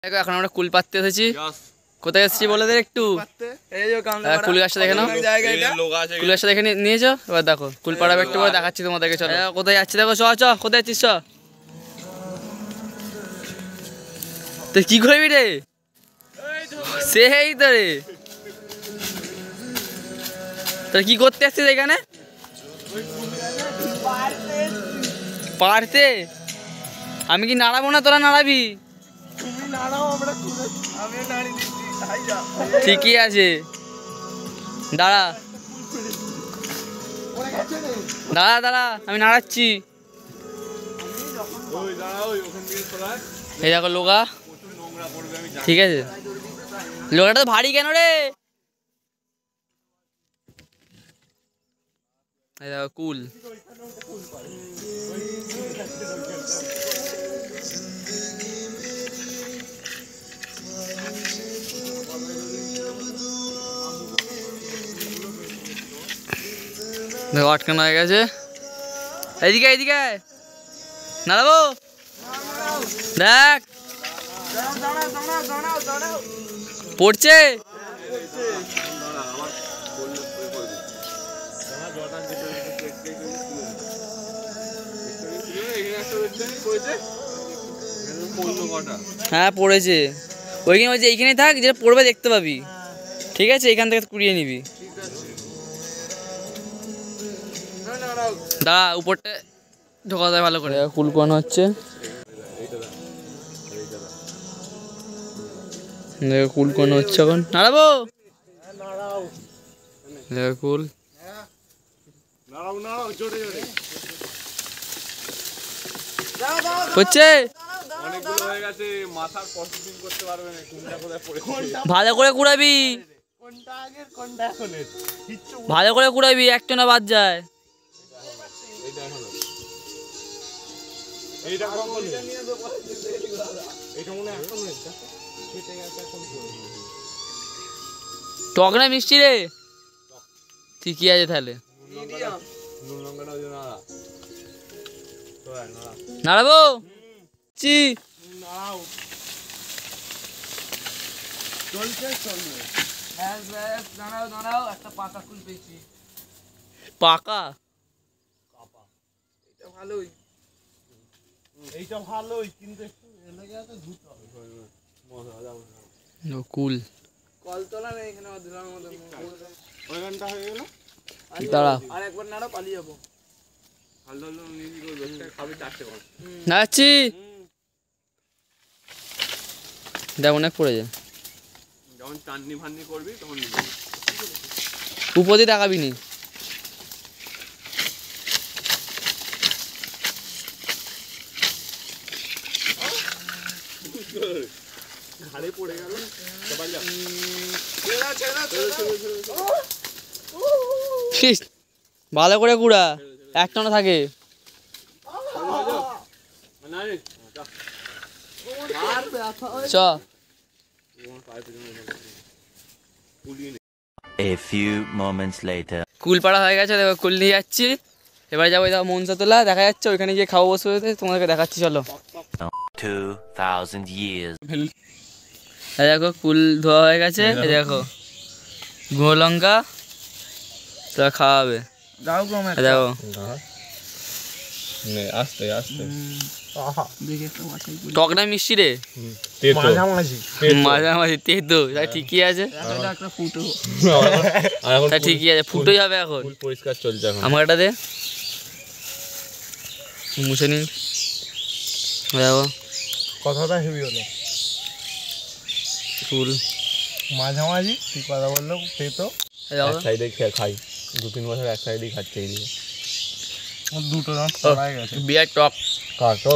দেখো এখন আমরা কুল পাততে এসেছি। কোথায় এসেছি বলে দে একটু। কুল গাছটা দেখে নাও, কুল গাছটা দেখে নিয়েছো। এবার দেখো কুল পাড়াবে একটু পরে দেখাচ্ছি তোমাদেরকে। চলো কোথায় যাচ্ছি দেখো। চ চ কোথায় যাচ্ছিস? চ তুই কি করবি রে? সেই তো রে, তোর কি করতে আসছিস এখানে? পারতে আমি কি নাড়াবো না? তোরা নাড়াবি? ঠিকই আছে, দাঁড়া দাঁড়া দাঁড়া, আমি নাড়াচ্ছি। এই দেখো লোগা, ঠিক আছে। লোগাটা তো ভারী কেন রে? এই দেখো কুল। দেখো আটকানো হয়ে গেছে। এইদিকে এইদিকে নাড়াবো, দেখ পড়ছে। হ্যাঁ পড়েছে, ওইখানে বলছে এইখানে থাক, যেটা পড়বে দেখতে পাবি। ঠিক আছে, এখান থেকে কুড়িয়ে নিবি। দাঁড়া উপরটা ঢোকা দেয় ভালো করে। কুল কোয়ানো হচ্ছে, কুল কোয়ানো হচ্ছে এখন। নাড়াবো কুল হচ্ছে। ভালো করে কুড়াবি, ভালো করে কুড়াবি, একটা না বাদ যায়। টক না মিষ্টি রে? ঠিকই আছে তাহলে। নাড়াবো চি পাকা ভালোই, এইটা ভালোই, কিন্তু কুল কলতলা নেই এখানে। ওইখানটা হয়ে গেল, দাঁড়া আর একবার নাড়া পালিয়ে যাবো। নাড়াচ্ছি, দেখ অনেক পড়ে যায়। যখন চাটনি ফান্নি করবি তখন উপর দিয়ে তাকাবি নি। ঘাড়ে পড়ে গেল। ভালো করে কুড়া, একটা না থাকে। চ A few moments later. কুল পাড়া হয়ে গেছে, দেখো কুল নিয়ে যাচ্ছি। এবার যাবো দেখো মনসাতলা দেখা যাচ্ছে, ওইখানে গিয়ে খাবো বসে বসে, তোমাদেরকে দেখাচ্ছি। চলো। 2000 years. দেখো কুল ধোয়া হয়ে গেছে। এই দেখো গুঁড়ো লঙ্কা, তোরা খাওয়াবে। দেখো আস্তে আস্তে টক না মিষ্টি রে? মাঝামাঝি তেতো, ঠিকই আছে। ঠিকই আছে, ফুটোই হবে এখন। পরিষ্কার চলছে এখন। আমার এটা দে, মুছে নি। দেখো কথাটা হেভি হলো। ফুল মাঝামাঝি ঠিক কথা বললো। তেতো এক সাইডে খাই, 2-3 বছর এক সাইডেই খাচ্ছে। এইদিকে দুটো দাঁত পড়াই গেছে। বিয়ার টক কাটো।